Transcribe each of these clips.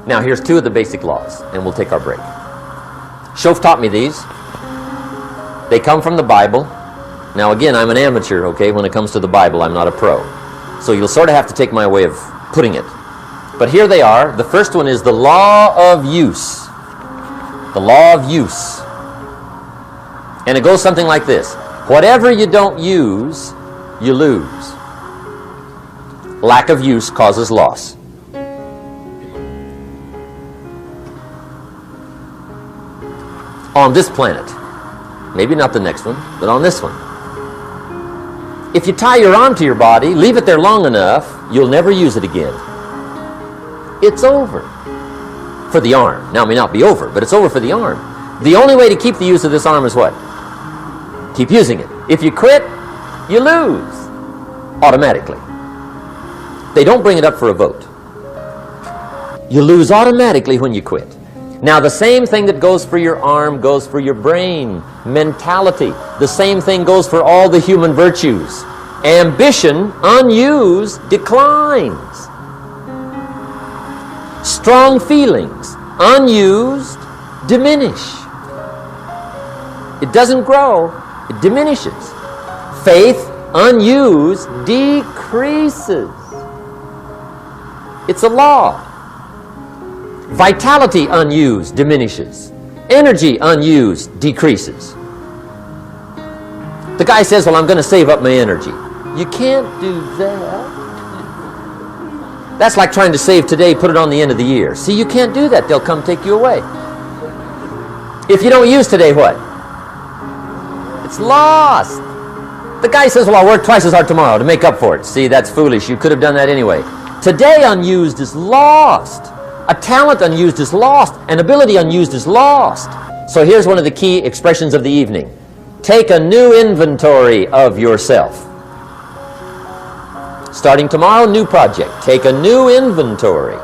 Now, here's two of the basic laws, and we'll take our break. Shof taught me these. They come from the Bible. Now, again, I'm an amateur, okay? When it comes to the Bible, I'm not a pro. So you'll sort of have to take my way of putting it. But here they are. The first one is the law of use. The law of use. And it goes something like this. Whatever you don't use, you lose. Lack of use causes loss. On this planet, maybe not the next one, but on this one, if you tie your arm to your body, leave it there long enough, you'll never use it again. It's over for the arm. Now, it may not be over, but it's over for the arm. The only way to keep the use of this arm is what? Keep using it. If you quit, you lose automatically. They don't bring it up for a vote. You lose automatically when you quit. Now, the same thing that goes for your arm goes for your brain, mentality. The same thing goes for all the human virtues. Ambition, unused, declines. Strong feelings, unused, diminish. It doesn't grow, it diminishes. Faith, unused, decreases. It's a law. Vitality, unused, diminishes. Energy, unused, decreases. The guy says, well, I'm going to save up my energy. You can't do that. That's like trying to save today, put it on the end of the year. See, you can't do that. They'll come take you away. If you don't use today, what? It's lost. The guy says, well, I'll work twice as hard tomorrow to make up for it. See, that's foolish. You could have done that anyway. Today, unused is lost. A talent unused is lost. An ability unused is lost. So here's one of the key expressions of the evening. Take a new inventory of yourself. Starting tomorrow, new project. Take a new inventory.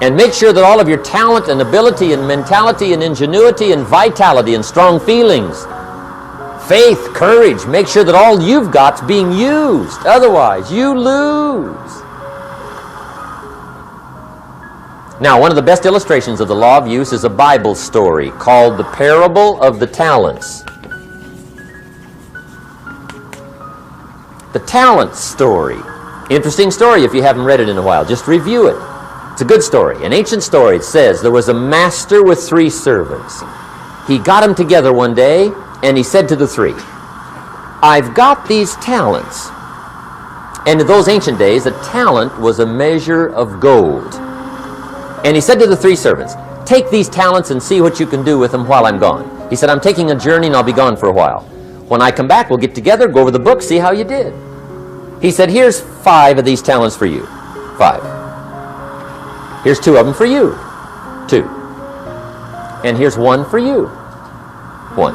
And make sure that all of your talent and ability and mentality and ingenuity and vitality and strong feelings, faith, courage, make sure that all you've got's being used. Otherwise, you lose. Now, one of the best illustrations of the law of use is a Bible story called the Parable of the Talents. The talent story. Interesting story if you haven't read it in a while. Just review it. It's a good story. An ancient story. It says there was a master with 3 servants. He got them together one day and he said to the 3, I've got these talents. And in those ancient days, a talent was a measure of gold. And he said to the 3 servants, take these talents and see what you can do with them while I'm gone. He said, I'm taking a journey and I'll be gone for a while. When I come back, we'll get together, go over the book, see how you did. He said, here's 5 of these talents for you. 5. Here's 2 of them for you. 2. And here's 1 for you. 1.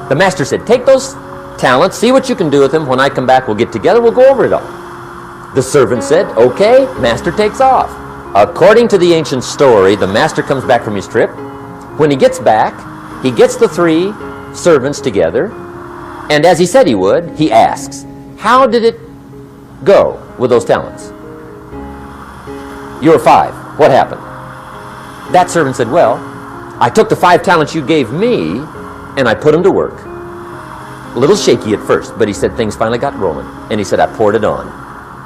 The master said, take those talents, see what you can do with them. When I come back, we'll get together, we'll go over it all. The servant said, okay. Master takes off. According to the ancient story, the master comes back from his trip. When he gets back, he gets the 3 servants together, and as he said he would, he asks, how did it go with those talents? You were 5. What happened? That servant said, well, I took the 5 talents you gave me, and I put them to work. A little shaky at first, but he said things finally got rolling, and he said, I poured it on.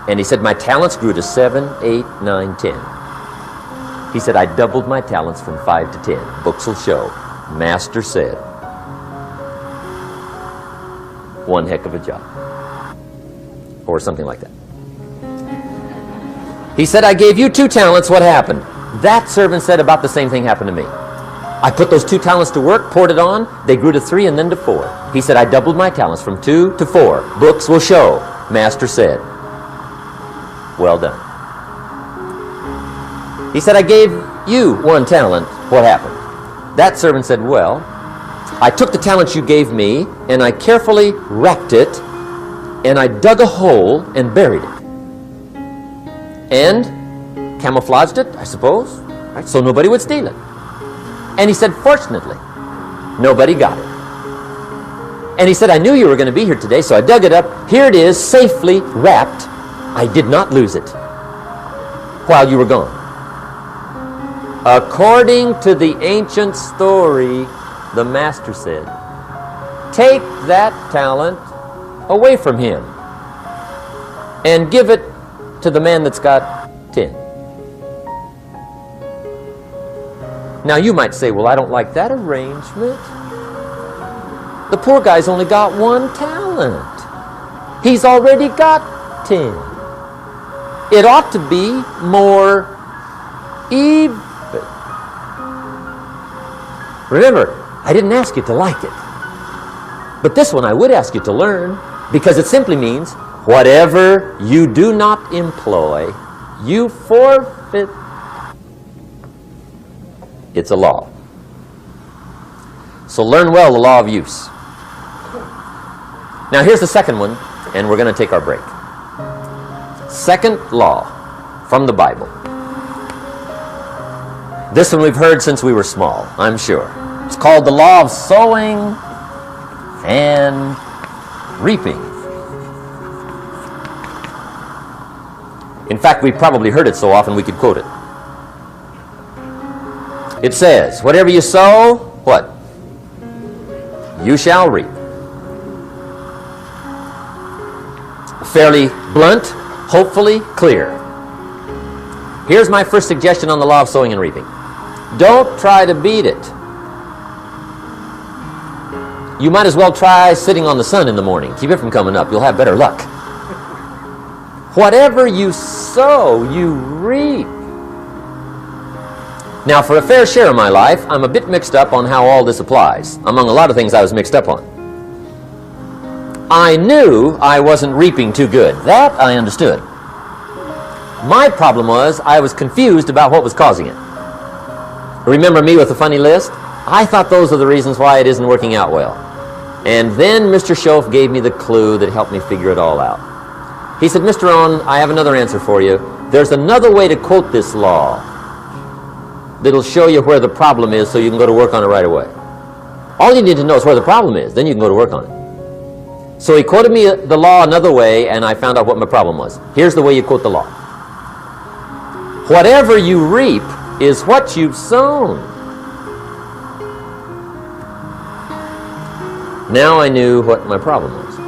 And he said, my talents grew to 7, 8, 9, 10. He said, I doubled my talents from 5 to 10. Books will show. Master said, one heck of a job. Or something like that. He said, I gave you 2 talents. What happened? That servant said about the same thing happened to me. I put those 2 talents to work, poured it on. They grew to 3 and then to 4. He said, I doubled my talents from 2 to 4. Books will show. Master said, well done. He said, I gave you 1 talent. What happened? That servant said, well, I took the talents you gave me, and I carefully wrapped it, and I dug a hole and buried it. And camouflaged it, I suppose, right, so nobody would steal it. And he said, fortunately, nobody got it. And he said, I knew you were going to be here today, so I dug it up. Here it is, safely wrapped. I did not lose it. while you were gone. According to the ancient story, the master said, take that talent away from him and give it to the man that's got 10. Now you might say, well, I don't like that arrangement. The poor guy's only got 1 talent. He's already got 10. It ought to be more even. Remember, I didn't ask you to like it. But this one I would ask you to learn, because it simply means whatever you do not employ, you forfeit. It's a law. So learn well the law of use. Now here's the second one, and we're going to take our break. Second law from the Bible. This one we've heard since we were small, I'm sure. It's called the law of sowing and reaping. In fact, we've probably heard it so often we could quote it. It says, whatever you sow, what? You shall reap. Fairly blunt, hopefully clear. Here's my first suggestion on the law of sowing and reaping. Don't try to beat it. You might as well try sitting on the sun in the morning. Keep it from coming up. You'll have better luck. Whatever you sow, you reap. Now, for a fair share of my life, I'm a bit mixed up on how all this applies. Among a lot of things I was mixed up on. I knew I wasn't reaping too good. That I understood. My problem was I was confused about what was causing it. Remember me with the funny list? I thought those are the reasons why it isn't working out well. And then Mr. Schoaf gave me the clue that helped me figure it all out. He said, Mr. Rohn, I have another answer for you. There's another way to quote this law that'll show you where the problem is so you can go to work on it right away. All you need to know is where the problem is, then you can go to work on it. So he quoted me the law another way, and I found out what my problem was. Here's the way you quote the law. Whatever you reap is what you've sown. Now I knew what my problem was.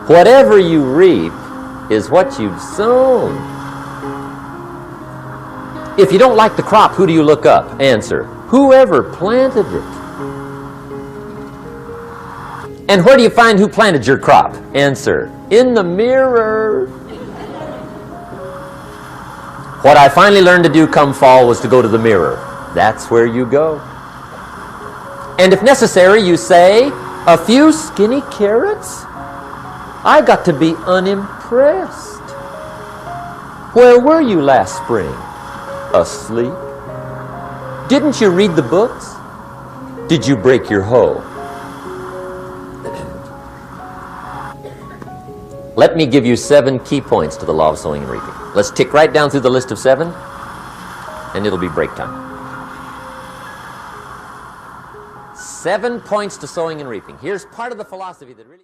Whatever you reap is what you've sown. If you don't like the crop, who do you look up? Answer, whoever planted it. And where do you find who planted your crop? Answer, in the mirror. What I finally learned to do come fall was to go to the mirror. That's where you go. And if necessary, you say, a few skinny carrots? I got to be unimpressed. Where were you last spring? Asleep? Didn't you read the books? Did you break your hoe? Let me give you 7 key points to the law of sowing and reaping. Let's tick right down through the list of 7, and it'll be break time. 7 points to sowing and reaping. Here's part of the philosophy that really...